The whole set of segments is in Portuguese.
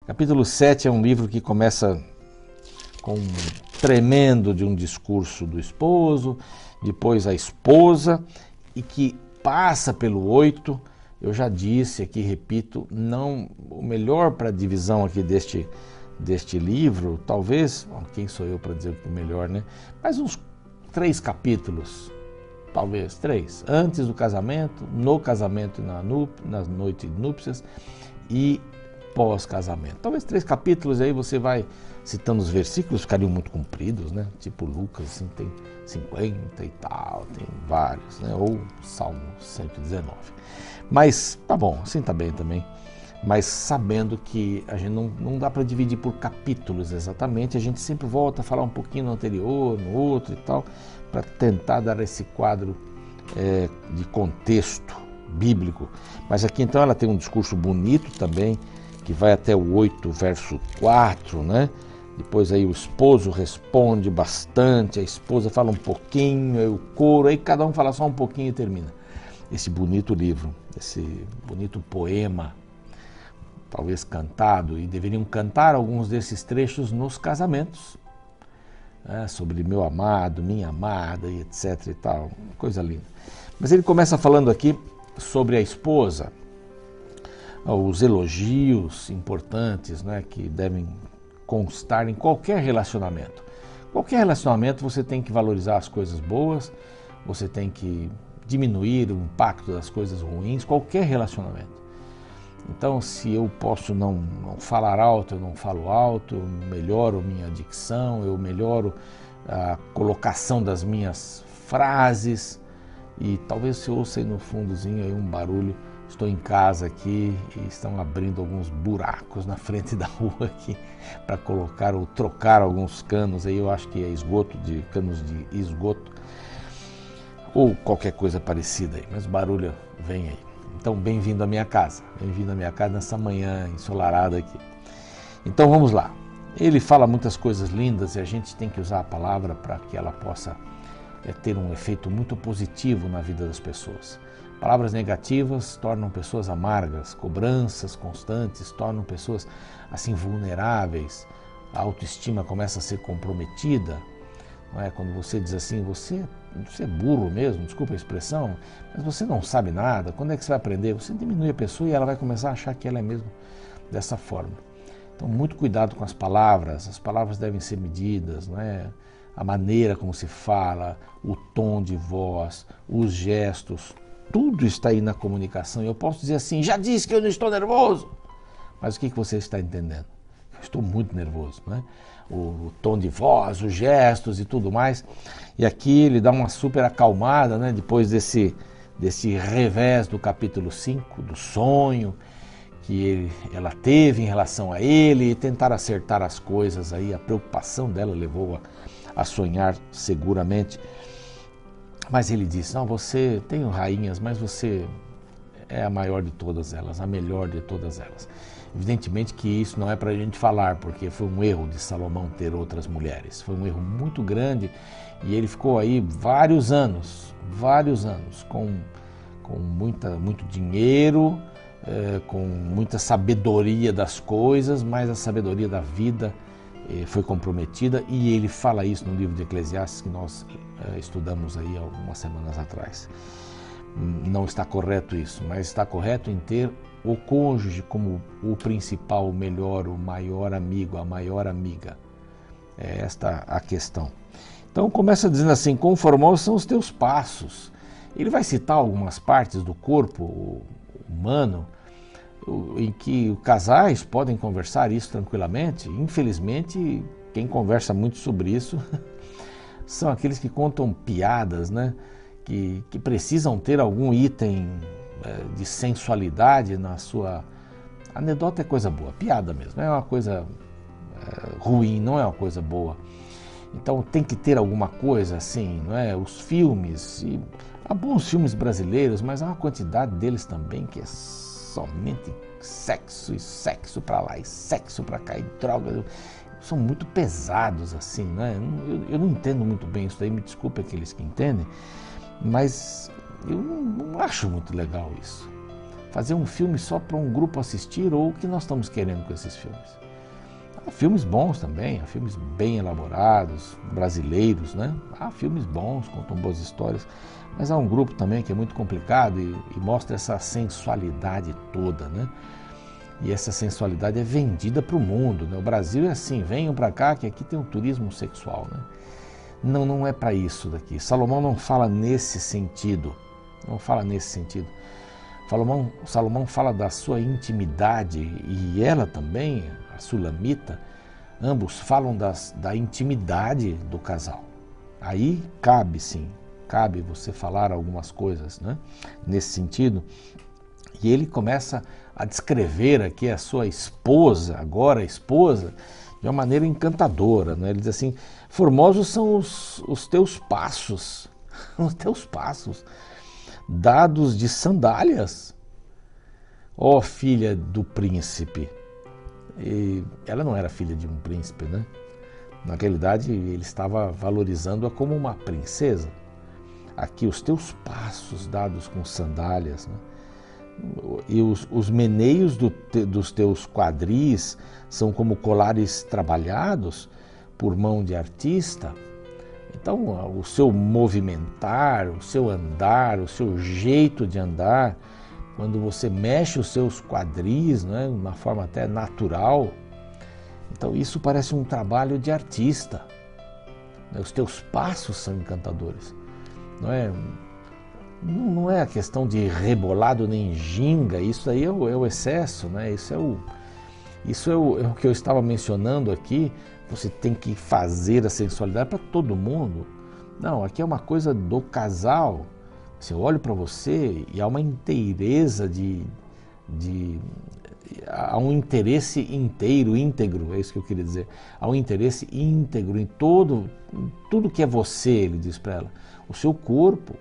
Capítulo 7 é um livro que começa com um tremendo de um discurso do esposo, depois a esposa, e que passa pelo 8. Eu já disse aqui, repito, não o melhor para a divisão aqui deste livro, talvez, quem sou eu para dizer o melhor, né? Mas uns 3 capítulos, talvez 3, antes do casamento, no casamento e na noite de núpcias e pós-casamento. Talvez 3 capítulos, aí você vai citando os versículos, ficariam muito compridos, né? Tipo Lucas, assim, tem 50 e tal, tem vários, né? Ou Salmo 119. Mas tá bom, assim tá bem também. Mas sabendo que a gente não dá para dividir por capítulos exatamente, a gente sempre volta a falar um pouquinho no anterior, no outro e tal, para tentar dar esse quadro de contexto bíblico. Mas aqui então ela tem um discurso bonito também, que vai até o 8, verso 4, né? Depois aí o esposo responde bastante, a esposa fala um pouquinho, aí o coro, aí cada um fala só um pouquinho e termina. Esse bonito livro, esse bonito poema, talvez cantado, e deveriam cantar alguns desses trechos nos casamentos, né? Sobre meu amado, minha amada, e etc e tal, coisa linda. Mas ele começa falando aqui sobre a esposa, os elogios importantes, né, que devem constar em qualquer relacionamento. Qualquer relacionamento você tem que valorizar as coisas boas, você tem que diminuir o impacto das coisas ruins, qualquer relacionamento. Então, se eu posso não falar alto, eu não falo alto, eu melhoro minha dicção, eu melhoro a colocação das minhas frases, e talvez você ouça aí no fundozinho aí um barulho. Estou em casa aqui e estão abrindo alguns buracos na frente da rua aqui para colocar ou trocar alguns canos aí, eu acho que é canos de esgoto ou qualquer coisa parecida aí, mas o barulho vem aí. Então, bem-vindo à minha casa, nessa manhã ensolarada aqui. Então, vamos lá. Ele fala muitas coisas lindas e a gente tem que usar a palavra para que ela possa ter um efeito muito positivo na vida das pessoas. Palavras negativas tornam pessoas amargas, cobranças constantes tornam pessoas assim vulneráveis, a autoestima começa a ser comprometida. Não é? Quando você diz assim, você é burro mesmo, desculpa a expressão, mas você não sabe nada, quando é que você vai aprender? Você diminui a pessoa e ela vai começar a achar que ela é mesmo dessa forma. Então, muito cuidado com as palavras devem ser medidas, não é? A maneira como se fala, o tom de voz, os gestos, tudo está aí na comunicação. Eu posso dizer assim, já disse que eu não estou nervoso, mas o que você está entendendo? Eu estou muito nervoso, né? O tom de voz, os gestos e tudo mais. E aqui ele dá uma super acalmada, né? Depois desse revés do capítulo 5, do sonho que ela teve em relação a ele, e tentar acertar as coisas aí, a preocupação dela levou a sonhar seguramente. Mas ele disse, não, você tem rainhas, mas você é a maior de todas elas, a melhor de todas elas. Evidentemente que isso não é para a gente falar, porque foi um erro de Salomão ter outras mulheres. Foi um erro muito grande e ele ficou aí vários anos, com muito dinheiro, com muita sabedoria das coisas, mas a sabedoria da vida foi comprometida, e ele fala isso no livro de Eclesiastes que nós estudamos aí algumas semanas atrás. Não está correto isso, mas está correto em ter o cônjuge como o principal, o melhor, o maior amigo, a maior amiga. É esta a questão. Então começa dizendo assim, quão formosos são os teus passos. Ele vai citar algumas partes do corpo humano em que os casais podem conversar isso tranquilamente. Infelizmente, quem conversa muito sobre isso são aqueles que contam piadas, né? Que precisam ter algum item de sensualidade na sua... Anedota é coisa boa, piada mesmo, é uma coisa ruim, não é uma coisa boa. Então tem que ter alguma coisa assim, não é? Os filmes, há bons filmes brasileiros, mas há uma quantidade deles também que é somente sexo, e sexo para lá, e sexo para cá, e droga. São muito pesados assim, né? Eu não entendo muito bem isso daí, me desculpe aqueles que entendem, mas eu não acho muito legal isso. fazer um filme só para um grupo assistir, ou o que nós estamos querendo com esses filmes? Há filmes bons também, há filmes bem elaborados, brasileiros, né? Há filmes bons, contam boas histórias, mas há um grupo também que é muito complicado e mostra essa sensualidade toda, né? E essa sensualidade é vendida para o mundo, né? O Brasil é assim, venham para cá que aqui tem um turismo sexual, né? Não, não é para isso daqui. Salomão não fala nesse sentido, não fala nesse sentido. Salomão fala da sua intimidade e ela também, a Sulamita, ambos falam da intimidade do casal. Aí cabe sim, cabe você falar algumas coisas, né, nesse sentido. E ele começa a descrever aqui a sua esposa, agora esposa, de uma maneira encantadora, né? Ele diz assim: formosos são os teus passos, os teus passos, dados de sandálias, ó filha do príncipe. E ela não era filha de um príncipe, né? Na realidade, ele estava valorizando-a como uma princesa. Aqui, os teus passos dados com sandálias, né? E os meneios dos teus quadris são como colares trabalhados por mão de artista. Então, o seu movimentar, o seu andar, o seu jeito de andar, quando você mexe os seus quadris, né, de uma forma até natural, então isso parece um trabalho de artista. Os teus passos são encantadores. Não é a questão de rebolado nem ginga, isso aí é o excesso, né? Isso é o que eu estava mencionando aqui. Você tem que fazer a sensualidade para todo mundo. Não, aqui é uma coisa do casal. Você olha para você e há uma inteireza há um interesse íntegro, é isso que eu queria dizer. Há um interesse íntegro em tudo que é você, ele diz para ela. O seu corpo.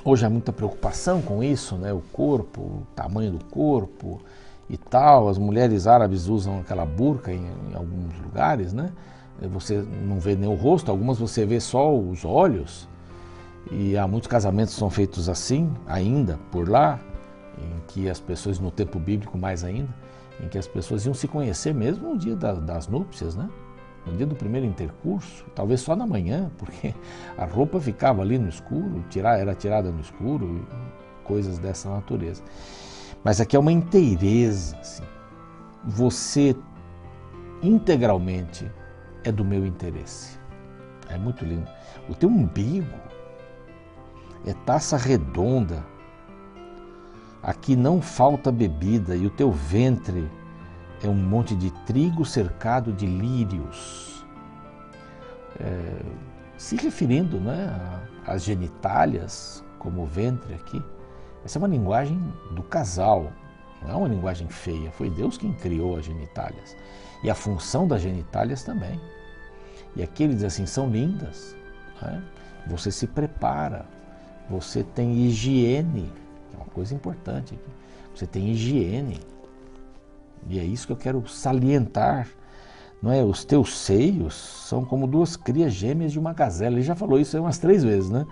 Hoje há muita preocupação com isso, né? O corpo, o tamanho do corpo e tal. As mulheres árabes usam aquela burca em alguns lugares, né? Você não vê nem o rosto, algumas você vê só os olhos. E há muitos casamentos que são feitos assim, ainda por lá, em que as pessoas, no tempo bíblico mais ainda, em que as pessoas iam se conhecer mesmo no dia das núpcias, né? No dia do primeiro intercurso, talvez só na manhã, porque a roupa ficava ali no escuro, era tirada no escuro, coisas dessa natureza. Mas aqui é uma inteireza, assim. Você integralmente é do meu interesse. É muito lindo. O teu umbigo é taça redonda, aqui não falta bebida, e o teu ventre é um monte de trigo cercado de lírios. Se referindo, né, às genitálias, como o ventre aqui, essa é uma linguagem do casal, não é uma linguagem feia, foi Deus quem criou as genitálias. E a função das genitálias também. E aqui ele diz assim, são lindas, né? Você se prepara, você tem higiene, é uma coisa importante aqui, você tem higiene. E é isso que eu quero salientar, não é? Os teus seios são como duas crias gêmeas de uma gazela. Ele já falou isso aí umas 3 vezes, né?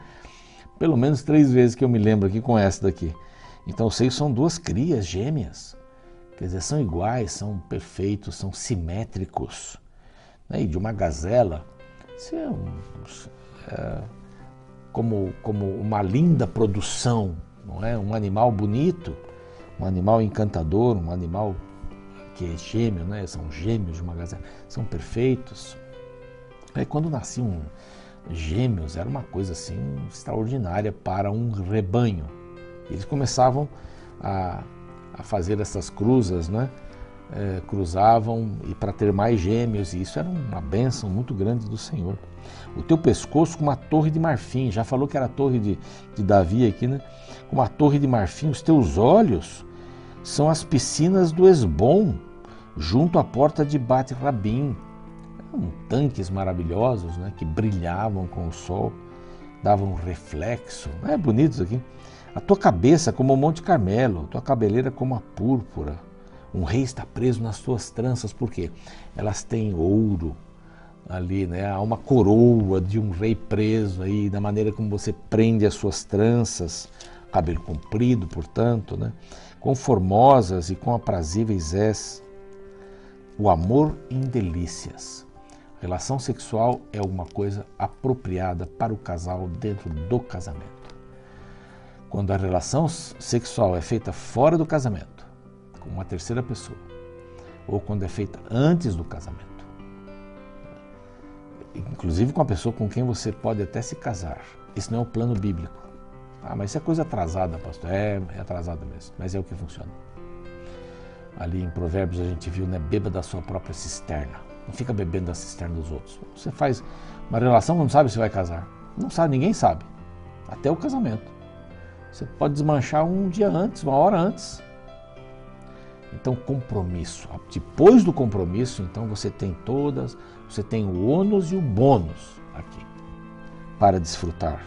Pelo menos 3 vezes que eu me lembro aqui com essa daqui. Então os seios são duas crias gêmeas, quer dizer, são iguais, são perfeitos, são simétricos. Né? E de uma gazela, isso é como uma linda produção, não é? Um animal bonito, um animal encantador, um animal que é gêmeo, né? São gêmeos de uma gazela, são perfeitos. Aí quando nasciam gêmeos, era uma coisa assim extraordinária para um rebanho. Eles começavam a fazer essas cruzas, né? Cruzavam e para ter mais gêmeos, e isso era uma bênção muito grande do Senhor. O teu pescoço com uma torre de marfim, já falou que era a torre de Davi aqui, né? Com uma torre de marfim, os teus olhos são as piscinas do Esbom, junto à porta de Bet-Rabim. Eram tanques maravilhosos, né, que brilhavam com o sol, davam um reflexo. É bonito isso aqui. A tua cabeça como o Monte Carmelo, a tua cabeleira como a púrpura. Um rei está preso nas tuas tranças, porque elas têm ouro ali, né? Há uma coroa de um rei preso aí, da maneira como você prende as suas tranças, cabelo comprido, portanto, né? Quão formosas e quão aprazíveis és o amor em delícias. Relação sexual é uma coisa apropriada para o casal dentro do casamento. Quando a relação sexual é feita fora do casamento, com uma terceira pessoa, ou quando é feita antes do casamento, inclusive com a pessoa com quem você pode até se casar, isso não é o plano bíblico. Ah, mas isso é coisa atrasada, pastor. É atrasada mesmo, mas é o que funciona. Ali em Provérbios a gente viu, né? Beba da sua própria cisterna. Não fica bebendo da cisterna dos outros. Você faz uma relação, não sabe se vai casar. Não sabe, ninguém sabe. Até o casamento. Você pode desmanchar um dia antes, uma hora antes. Então, compromisso. Depois do compromisso, então você tem o ônus e o bônus aqui para desfrutar.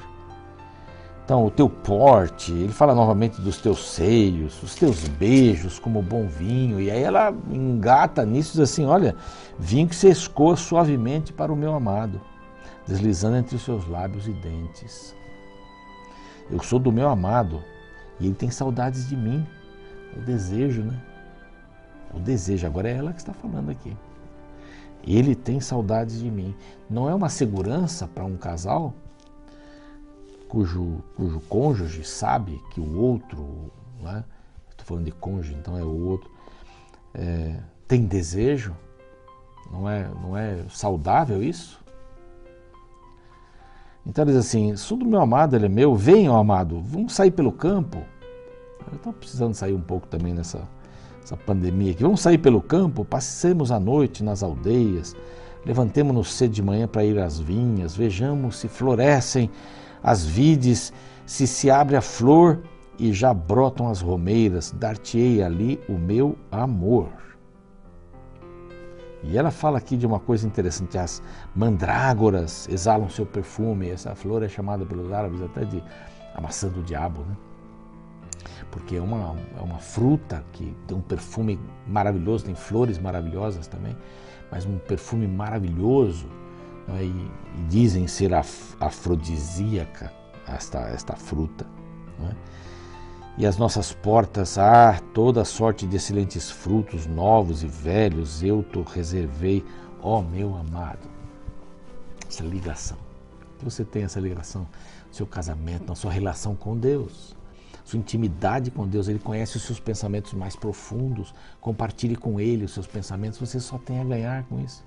Então, o teu porte, ele fala novamente dos teus seios, os teus beijos como bom vinho, e aí ela engata nisso e diz assim, olha, vinho que se escoa suavemente para o meu amado, deslizando entre os seus lábios e dentes. Eu sou do meu amado e ele tem saudades de mim. O desejo, né? O desejo, agora é ela que está falando aqui. Ele tem saudades de mim. Não é uma segurança para um casal cujo cônjuge sabe que o outro, né? Estou falando de cônjuge, então é o outro, tem desejo? Não é saudável isso? Então ele diz assim, sou do meu amado, ele é meu, venham amado, vamos sair pelo campo. Eu estou precisando sair um pouco também nessa pandemia aqui. Vamos sair pelo campo, passemos a noite nas aldeias, levantemo-nos cedo de manhã para ir às vinhas, vejamos se florescem as vides, se abre a flor e já brotam as romeiras, dar-te-ei ali o meu amor. E ela fala aqui de uma coisa interessante, as mandrágoras exalam seu perfume, essa flor é chamada pelos árabes até de a maçã do diabo, né? Porque é uma fruta que tem um perfume maravilhoso, tem flores maravilhosas também, mas um perfume maravilhoso, né? E dizem ser afrodisíaca esta fruta, né? E as nossas portas, toda sorte de excelentes frutos, novos e velhos, eu te reservei, ó meu amado. Essa ligação, que você tem essa ligação no seu casamento, na sua relação com Deus, sua intimidade com Deus, Ele conhece os seus pensamentos mais profundos, compartilhe com Ele os seus pensamentos, você só tem a ganhar com isso.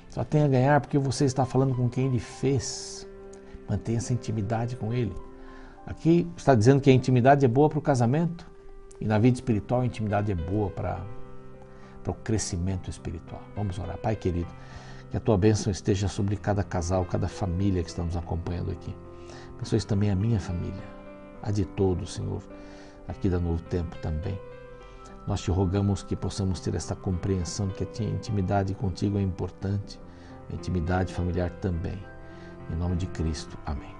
Só tem a ganhar porque você está falando com quem Ele fez, mantenha essa intimidade com Ele. Aqui está dizendo que a intimidade é boa para o casamento e na vida espiritual a intimidade é boa para o crescimento espiritual. Vamos orar. Pai querido, que a Tua bênção esteja sobre cada casal, cada família que está nos acompanhando aqui. Abençoe também a minha família, a de todos, Senhor, aqui da Novo Tempo também. Nós Te rogamos que possamos ter esta compreensão que a intimidade contigo é importante, a intimidade familiar também. Em nome de Cristo. Amém.